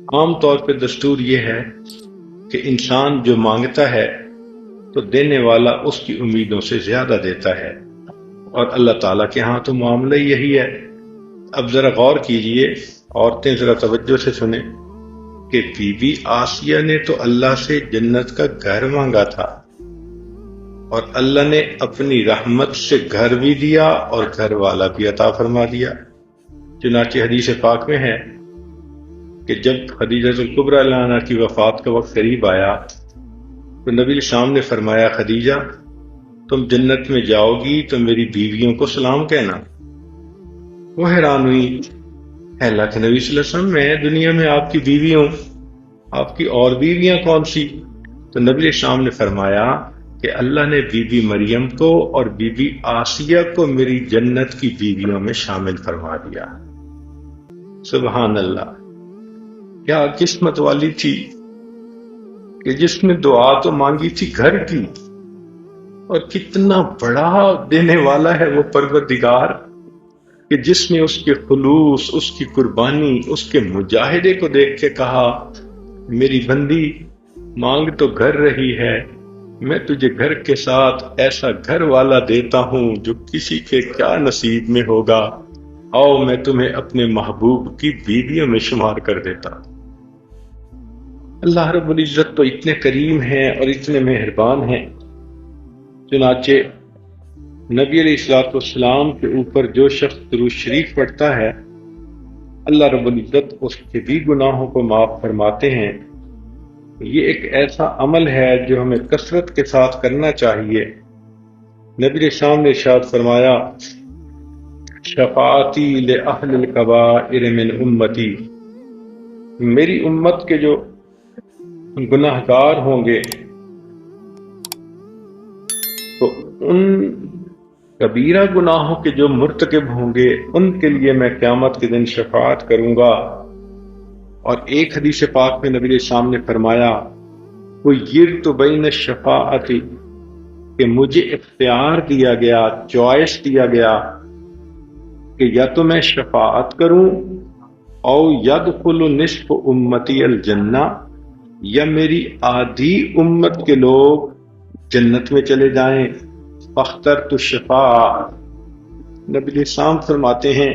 عام طور پہ دستور یہ ہے کہ انسان جو مانگتا ہے تو دینے والا اس کی امیدوں سے زیادہ دیتا ہے، اور اللہ تعالیٰ کے ہاں تو معاملہ یہی ہے۔ اب ذرا غور کیجئے، عورتیں ذرا توجہ سے سنیں کہ بی بی آسیہ نے تو اللہ سے جنت کا گھر مانگا تھا، اور اللہ نے اپنی رحمت سے گھر بھی دیا اور گھر والا بھی عطا فرما دیا۔ چنانچہ حدیث پاک میں ہے کہ جب خدیجہ الکبریٰ علیہ عنہا کی وفات کا وقت قریب آیا تو نبی السلام نے فرمایا، خدیجہ تم جنت میں جاؤ گی تو میری بیویوں کو سلام کہنا۔ وہ حیران ہوئی، اے اللہ کے نبی صلی اللہ علیہ وسلم، میں دنیا میں آپ کی بیوی ہوں، آپ کی اور بیویاں کون سی؟ تو نبی السلام نے فرمایا کہ اللہ نے بی بی مریم کو اور بی بی آسیہ کو میری جنت کی بیویوں میں شامل فرما دیا۔ سبحان اللہ، کیا قسمت والی تھی کہ جس نے دعا تو مانگی تھی گھر کی، اور کتنا بڑا دینے والا ہے وہ پروردگار کہ جس نے اس کے خلوص، اس کی قربانی، اس کے مجاہدے کو دیکھ کے کہا، میری بندی مانگ تو گھر رہی ہے، میں تجھے گھر کے ساتھ ایسا گھر والا دیتا ہوں جو کسی کے کیا نصیب میں ہوگا، آؤ میں تمہیں اپنے محبوب کی بیویوں میں شمار کر دیتا۔ اللہ رب العزت تو اتنے کریم ہیں اور اتنے مہربان ہیں، چنانچہ نبی علیہ الصلوۃ والسلام کے اوپر جو شخص درود شریف پڑھتا ہے، اللہ رب العزت اس کے بھی گناہوں کو معاف فرماتے ہیں۔ یہ ایک ایسا عمل ہے جو ہمیں کثرت کے ساتھ کرنا چاہیے۔ نبی علیہ السلام نے ارشاد فرمایا، شفاعتی لأہل الکبائر من امتی، میری امت کے جو گناہ گار ہوں گے تو ان کبیرہ گناہوں کے جو مرتکب ہوں گے ان کے لیے میں قیامت کے دن شفاعت کروں گا۔ اور ایک حدیث پاک میں نبی علیہ السلام نے فرمایا، خیرت بین الشفاعت، کہ مجھے اختیار دیا گیا، چوائس دیا گیا کہ یا تو میں شفاعت کروں او یدخل نصف امتی الجنہ، یا میری آدھی امت کے لوگ جنت میں چلے جائیں۔ فاخترت الشفاعۃ، نبی علیہ السلام فرماتے ہیں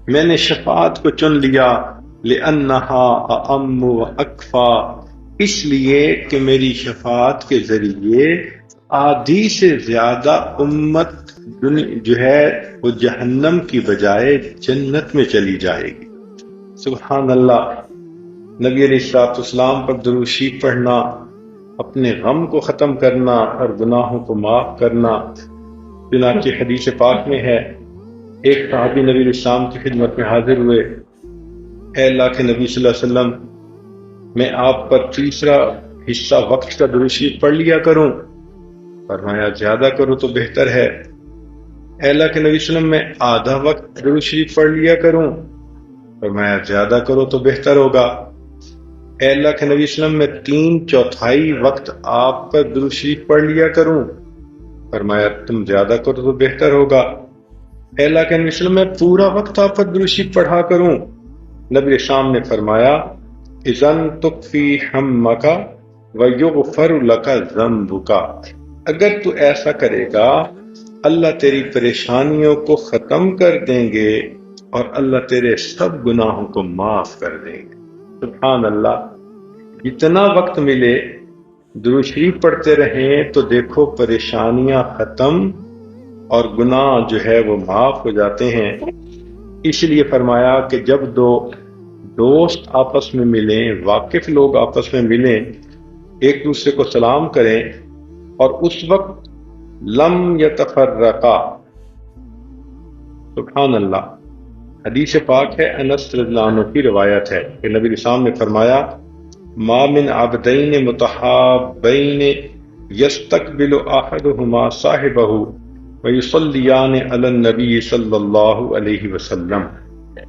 میں نے شفاعت کو چن لیا، لأنہا اعم واکفا، اس لیے کہ میری شفاعت کے ذریعے آدھی سے زیادہ امت جو ہے وہ جہنم کی بجائے جنت میں چلی جائے گی۔ سبحان اللہ، نبی علیہ الصلوۃ والسلام پر درود شریف پڑھنا، اپنے غم کو ختم کرنا اور گناہوں کو معاف کرنا۔ چنانچہ حدیث پاک میں ہے، ایک صحابی نبی علیہ السلام کی خدمت میں حاضر ہوئے، اے اللہ کے نبی صلی اللہ علیہ وسلم، میں آپ پر تیسرا حصہ وقت کا درود شریف پڑھ لیا کروں؟ فرمایا زیادہ کرو تو بہتر ہے۔ اے اللہ کے نبی صلی اللہ علیہ وسلم، میں آدھا وقت درود شریف پڑھ لیا کروں؟ فرمایا زیادہ کرو تو بہتر ہوگا۔ اے اللہ کے نبی صلی اللہ علیہ وسلم، میں 3/4 وقت آپ پر درود شریف پڑھ لیا کروں؟ فرمایا تم زیادہ کرو تو بہتر ہوگا۔ اے اللہ کے نبی صلی اللہ علیہ وسلم، میں پورا وقت آپ پر درود شریف پڑھا کروں؟ نبی السلام نے فرمایا، اذن تکفی ہمک ویغفر لک ذنبک، اگر تو ایسا کرے گا اللہ تیری پریشانیوں کو ختم کر دیں گے اور اللہ تیرے سب گناہوں کو معاف کر دیں گے۔ سبحان اللہ، جتنا وقت ملے درود شریف پڑھتے رہیں تو دیکھو پریشانیاں ختم اور گناہ جو ہے وہ معاف ہو جاتے ہیں۔ اس لیے فرمایا کہ جب دو دوست آپس میں ملیں، واقف لوگ آپس میں ملیں، ایک دوسرے کو سلام کریں اور اس وقت لم یتفرقا۔ سبحان اللہ، حدیث پاک ہے، انس رضی اللہ عنہ کی روایت ہے کہ نبی السلام نے فرمایا، ما من عبدین متحابین یستقبل احدہما صاحبہ ویصلیان علی النبی صلی اللہ علیہ وسلم،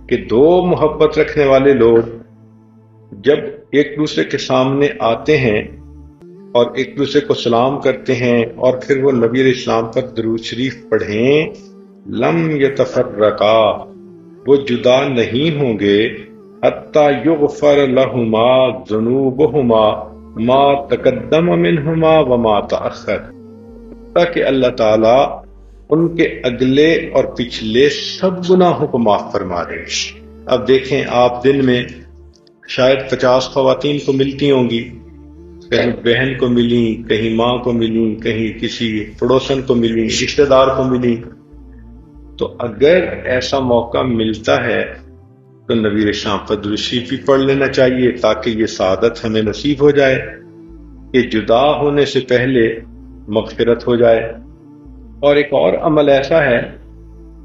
کہ دو محبت رکھنے والے لوگ جب ایک دوسرے کے سامنے آتے ہیں اور ایک دوسرے کو سلام کرتے ہیں اور پھر وہ نبی علیہ السلام پر درود شریف پڑھیں، لم یتفرقا، وہ جدا نہیں ہوں گے حتی یغفر لہما ذنوبہما ما تقدم منہما وما تأخر، تاکہ اللہ تعالیٰ ان کے اگلے اور پچھلے سب گناہوں کو معاف فرما دے۔ اب دیکھیں، آپ دن میں شاید 50 خواتین کو ملتی ہوں گی، کہیں بہن کو ملی، کہیں ماں کو ملی، کہیں کسی پڑوسن کو ملی، رشتہ دار کو ملی۔ تو اگر ایسا موقع ملتا ہے تو نبی شام پر درود شریف بھی پڑھ لینا چاہیے، تاکہ یہ سعادت ہمیں نصیب ہو جائے کہ جدا ہونے سے پہلے مغفرت ہو جائے۔ اور ایک اور عمل ایسا ہے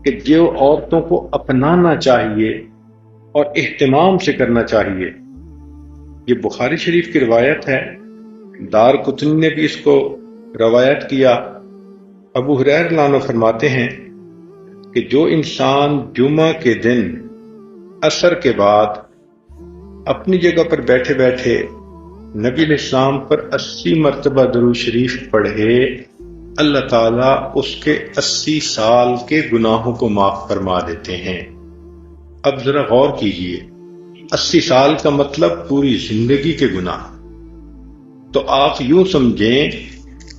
کہ جو عورتوں کو اپنانا چاہیے اور اہتمام سے کرنا چاہیے۔ یہ بخاری شریف کی روایت ہے، دار قطنی نے بھی اس کو روایت کیا۔ ابو ہریرہ رضی اللہ عنہ فرماتے ہیں کہ جو انسان جمعہ کے دن عصر کے بعد اپنی جگہ پر بیٹھے بیٹھے نبی علیہ السلام پر 80 مرتبہ درود شریف پڑھے، اللہ تعالیٰ اس کے 80 سال کے گناہوں کو معاف فرما دیتے ہیں۔ اب ذرا غور کیجئے، 80 سال کا مطلب پوری زندگی کے گناہ۔ تو آپ یوں سمجھیں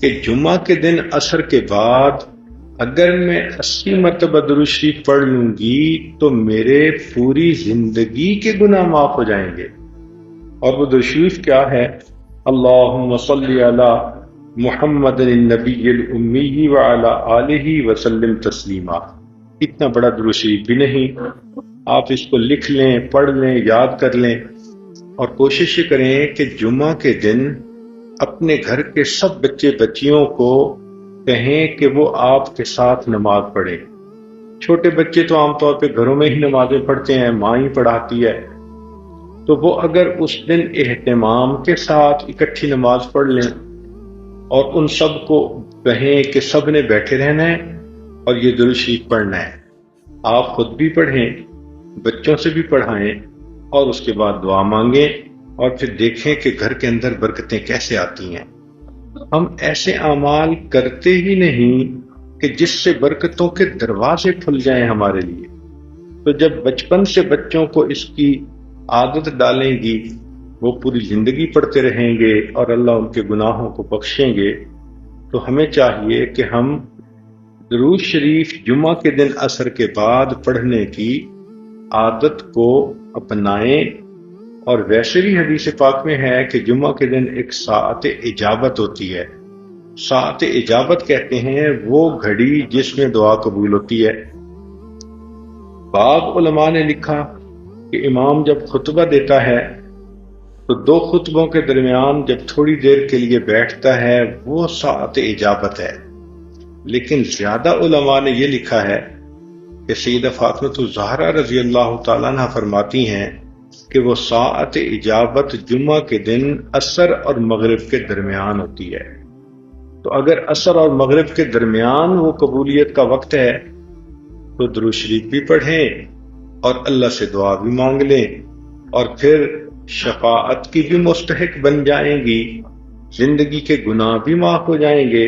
کہ جمعہ کے دن عصر کے بعد اگر میں 80 مرتبہ درود شریف پڑھ لوں گی تو میرے پوری زندگی کے گناہ معاف ہو جائیں گے۔ اور وہ درود شریف کیا ہے؟ اللہم صلی علی محمد النبی الامی وعلی آلہ وسلم تسلیما۔ اتنا بڑا درود شریف بھی نہیں، آپ اس کو لکھ لیں، پڑھ لیں، یاد کر لیں، اور کوشش کریں کہ جمعہ کے دن اپنے گھر کے سب بچے بچیوں کو کہیں کہ وہ آپ کے ساتھ نماز پڑھیں۔ چھوٹے بچے تو عام طور پہ گھروں میں ہی نمازیں پڑھتے ہیں، ماں ہی پڑھاتی ہے، تو وہ اگر اس دن اہتمام کے ساتھ اکٹھی نماز پڑھ لیں اور ان سب کو کہیں کہ سب نے بیٹھے رہنا ہے اور یہ درود شریف پڑھنا ہے، آپ خود بھی پڑھیں، بچوں سے بھی پڑھائیں، اور اس کے بعد دعا مانگیں، اور پھر دیکھیں کہ گھر کے اندر برکتیں کیسے آتی ہیں۔ ہم ایسے اعمال کرتے ہی نہیں کہ جس سے برکتوں کے دروازے کھل جائیں ہمارے لیے۔ تو جب بچپن سے بچوں کو اس کی عادت ڈالیں گی، وہ پوری زندگی پڑھتے رہیں گے اور اللہ ان کے گناہوں کو بخشیں گے۔ تو ہمیں چاہیے کہ ہم درود شریف جمعہ کے دن عصر کے بعد پڑھنے کی عادت کو اپنائیں۔ اور ویسے بھی حدیث پاک میں ہے کہ جمعہ کے دن ایک ساعت اجابت ہوتی ہے۔ ساعت اجابت کہتے ہیں وہ گھڑی جس میں دعا قبول ہوتی ہے۔ بعض علماء نے لکھا کہ امام جب خطبہ دیتا ہے تو 2 خطبوں کے درمیان جب تھوڑی دیر کے لیے بیٹھتا ہے وہ ساعت اجابت ہے۔ لیکن زیادہ علماء نے یہ لکھا ہے کہ سیدہ فاطمہ الزہرا رضی اللہ تعالیٰ عنہ فرماتی ہیں کہ وہ ساعت اجابت جمعہ کے دن عصر اور مغرب کے درمیان ہوتی ہے۔ تو اگر عصر اور مغرب کے درمیان وہ قبولیت کا وقت ہے تو درود شریف بھی پڑھیں اور اللہ سے دعا بھی مانگ لیں، اور پھر شفاعت کی بھی مستحق بن جائیں گی، زندگی کے گناہ بھی معاف ہو جائیں گے،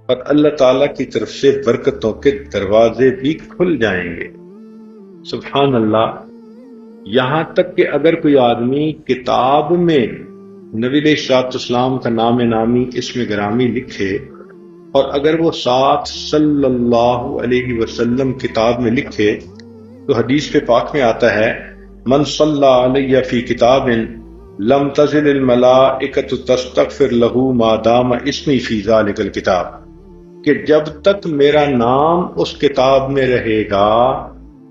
اور اللہ تعالیٰ کی طرف سے برکتوں کے دروازے بھی کھل جائیں گے۔ سبحان اللہ۔ یہاں تک کہ اگر کوئی آدمی کتاب میں نبی علیہ السلام کا نام نامی اسم گرامی لکھے، اور اگر وہ ساتھ صلی اللہ علیہ وسلم کتاب میں لکھے، تو حدیث پہ پاک میں آتا ہے من صلی علیہ فی کتاب لم تزل الملائکۃ تستغفر لہ ما دام اسمی فی ذلک الکتاب، کہ جب تک میرا نام اس کتاب میں رہے گا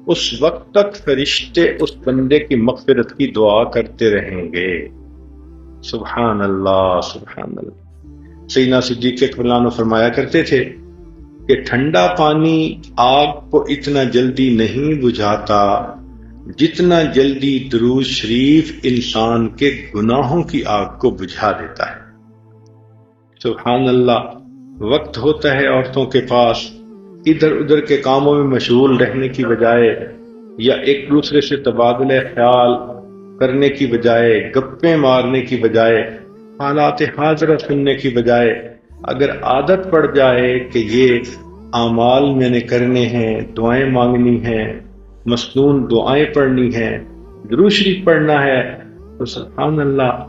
اس وقت تک فرشتے اس بندے کی مغفرت کی دعا کرتے رہیں گے۔ سبحان اللہ، سبحان اللہ۔ سیدنا صدیق اکبر عنہ فرمایا کرتے تھے کہ ٹھنڈا پانی آگ کو اتنا جلدی نہیں بجھاتا جتنا جلدی درود شریف انسان کے گناہوں کی آگ کو بجھا دیتا ہے۔ سبحان اللہ۔ وقت ہوتا ہے عورتوں کے پاس ادھر ادھر کے کاموں میں مشغول رہنے کی بجائے، یا ایک دوسرے سے تبادلہ خیال کرنے کی بجائے، گپیں مارنے کی بجائے، حالات حاضرہ سننے کی بجائے، اگر عادت پڑ جائے کہ یہ اعمال میں نے کرنے ہیں، دعائیں مانگنی ہیں، مسنون دعائیں پڑھنی ہیں، درود شریف پڑھنا ہے تو سبحان اللہ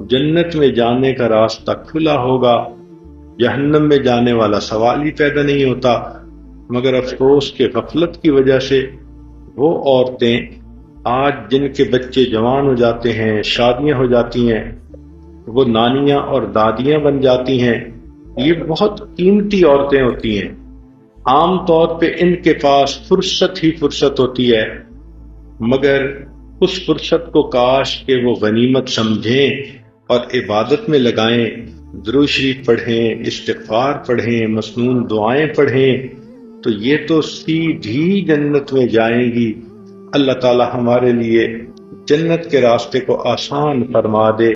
جنت میں جانے کا راستہ کھلا ہوگا، جہنم میں جانے والا سوال ہی پیدا نہیں ہوتا۔ مگر افسوس کہ غفلت کی وجہ سے وہ عورتیں آج جن کے بچے جوان ہو جاتے ہیں، شادیاں ہو جاتی ہیں، وہ نانیاں اور دادیاں بن جاتی ہیں، یہ بہت قیمتی عورتیں ہوتی ہیں۔ عام طور پہ ان کے پاس فرصت ہی فرصت ہوتی ہے، مگر اس فرصت کو کاش کہ وہ غنیمت سمجھیں اور عبادت میں لگائیں، درود شریف پڑھیں، استغفار پڑھیں، مسنون دعائیں پڑھیں، تو یہ تو سیدھی جنت میں جائیں گی۔ اللہ تعالی ہمارے لیے جنت کے راستے کو آسان فرما دے۔